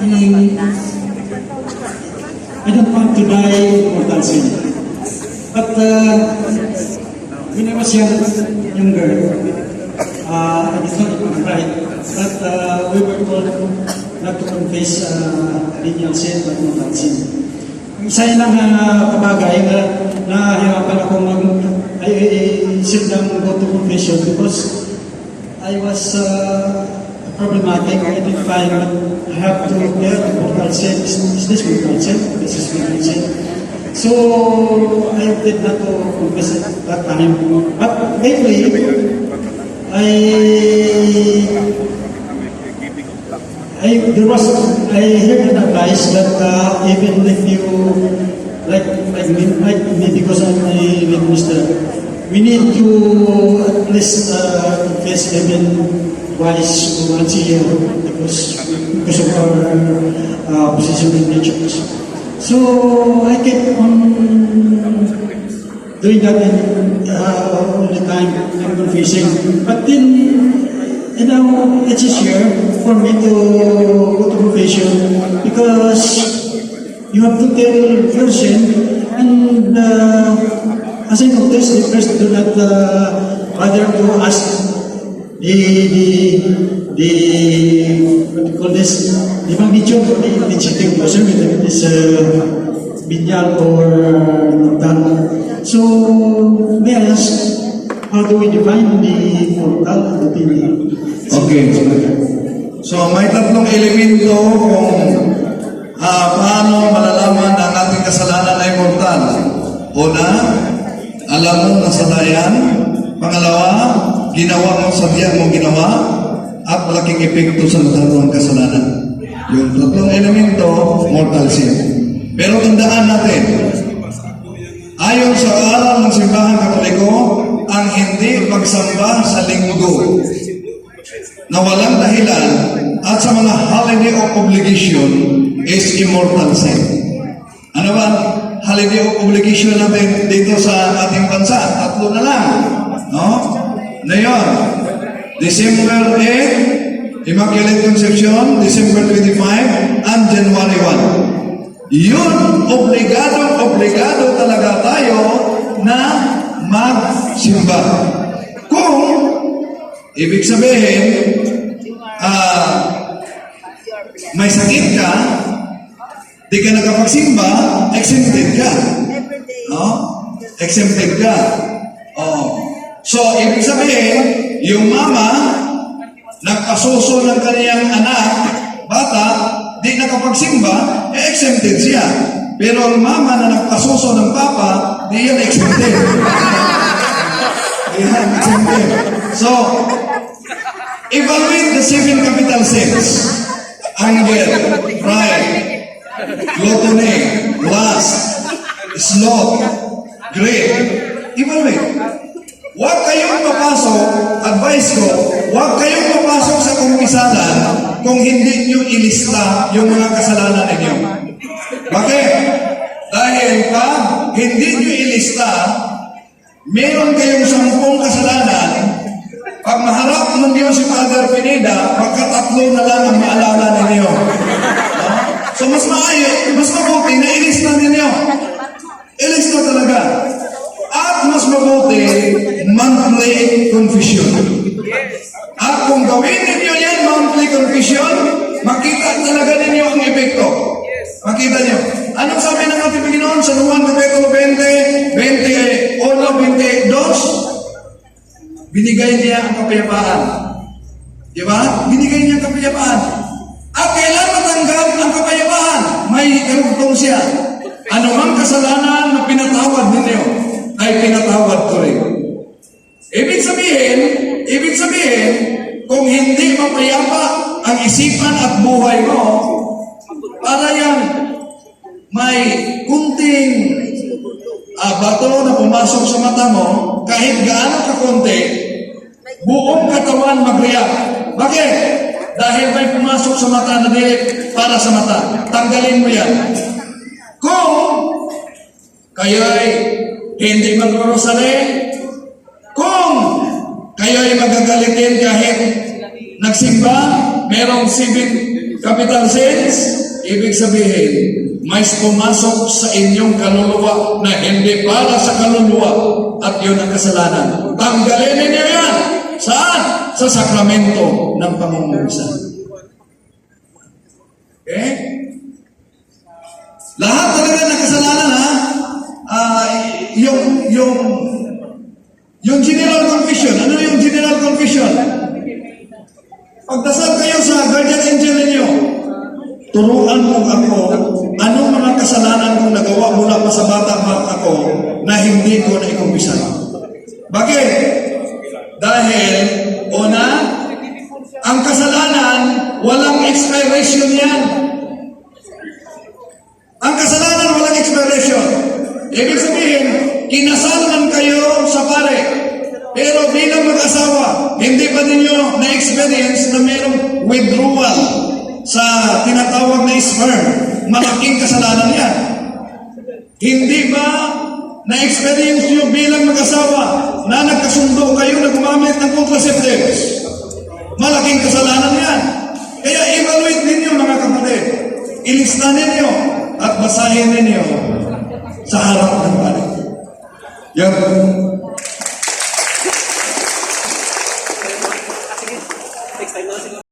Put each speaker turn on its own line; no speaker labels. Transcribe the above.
I don't want to die mortal sin. But when I was younger, I did not even right. But we were told not to confess venial sin but mortal sin. Isa yun ang kabagay na nahirapan ako I sit down and go to confession because I was problematic. I didn't find I have to get the mortal sin. Is this mortal sin? This is mortal sin. So I did not to confess at that time. But lately, I heard an advice that even if you like me because I'm a minister, we need to at least confess even twice or once a year because of our position in the church. So I kept on doing that all the time and confessing. But then it's easier for me to go to confession because you have to tell your sin, and as I noticed, the first do not bother to ask the what do you call this, the magnitude of the cheating person, whether it is venial or mortal. So may I ask, how do we define the mortal and the venial?
Okay. So may tatlong elemento kung paano malalaman na ang ating kasalanan ay mortal. Una, alam mo nasalayan. Pangalawa, ginawa mo, sabihan mo ginawa. At malaking epekto sa nadarang kasalanan. Yung tatlong elemento, mortal sin. Pero tandaan natin, ayon sa aral ng Simbahan Katoliko, ang hindi pagsamba sa linggo na walang dahilan at sa mga holiday of obligation is immortal sin. Ano ba holiday of obligation natin dito sa ating bansa? Tatlo na lang. No? Na yun, December 8, Immaculate Conception, December 25, and January 1. Yun, obligado talaga tayo na magsimba. Kung ibig sabihin, may sakit ka, di ka nakapagsimba, exempted ka. No? Exempted ka. Oh. So, ibig sabihin, yung mama, nagpasuso ng kaniyang anak, bata, di nakapagsimba, exempted siya. Pero ang mama na nagpasuso ng papa, di yan exempted. Yan, exempted. So, evaluate the 7 capital sins. Anger, pride, gluttony, lust, sloth, greed. Evaluate. Huwag kayong papasok, advice ko, huwag kayong papasok sa kumpisalan kung hindi nyo ilista yung mga kasalanan ninyo. Bakit? Dahil pag hindi nyo ilista, meron kayong 10 kasalanan. Pag maharap ng Diyos si Father Pineda, pagkatatlo na lang ang maalala ninyo. So mas mabuti na ilista ninyo. Ilista talaga. At mas mabuti, monthly confession. At kung gawin ninyo yan, monthly confession, makita talaga ninyo ang epekto. Makita nyo. Anong sabi ng ating Panginoon sa Juan Capitulo 20, 21, 22? Binigay niya ang kapayapaan. Di ba? Binigay niya ang kapayapaan. At kailan matanggap ang kapayapaan? May karugtong siya. Anumang kasalanan na pinatawad ninyo, ay pinatawad ko rin. Ibig sabihin, kung hindi mapayapa ang isipan at buhay mo, para yan, may kunting bato na pumasok sa mata mo, kahit gaano kakunti, buong katawan magriyak. Bakit? Dahil may pumasok sa mata na di para sa mata. Tanggalin mo yan. Kung kayo'y hindi mag-rosary, kung kayo'y magagalitin kahit nagsimba, merong 7 Capital sins, ibig sabihin, may pumasok sa inyong kaluluwa na hindi para sa kaluluwa at yun ang kasalanan. Tanggalin ninyo yan. Saan? Sa sakramento ng pangungunisan. Okay? Lahat talaga ng kasalanan, ha? Yung general confession. Ano yung general confession? Pagdasal kayo sa guardian angel ninyo, turuan mo ako anong mga kasalanan kong nagawa mula pa sa bata ako na hindi ko na ikumpisa. Bakit? Dahil, una, ang kasalanan, walang expiration yan. Ang kasalanan, walang expiration. Ibig sabihin, kinasal man kayo sa pare, pero bilang mag-asawa, hindi pa ninyo na-experience na mayroong withdrawal sa tinatawag na sperm. Malaking kasalanan yan. Hindi ba na-experience nyo bilang mag-asawa na nagkasundo kayo na gumamit ng contraceptives? Malaking kasalanan yan. Kaya evaluate ninyo mga kapatid. Ilista ninyo at basahin ninyo sa harap ng pare. Yan.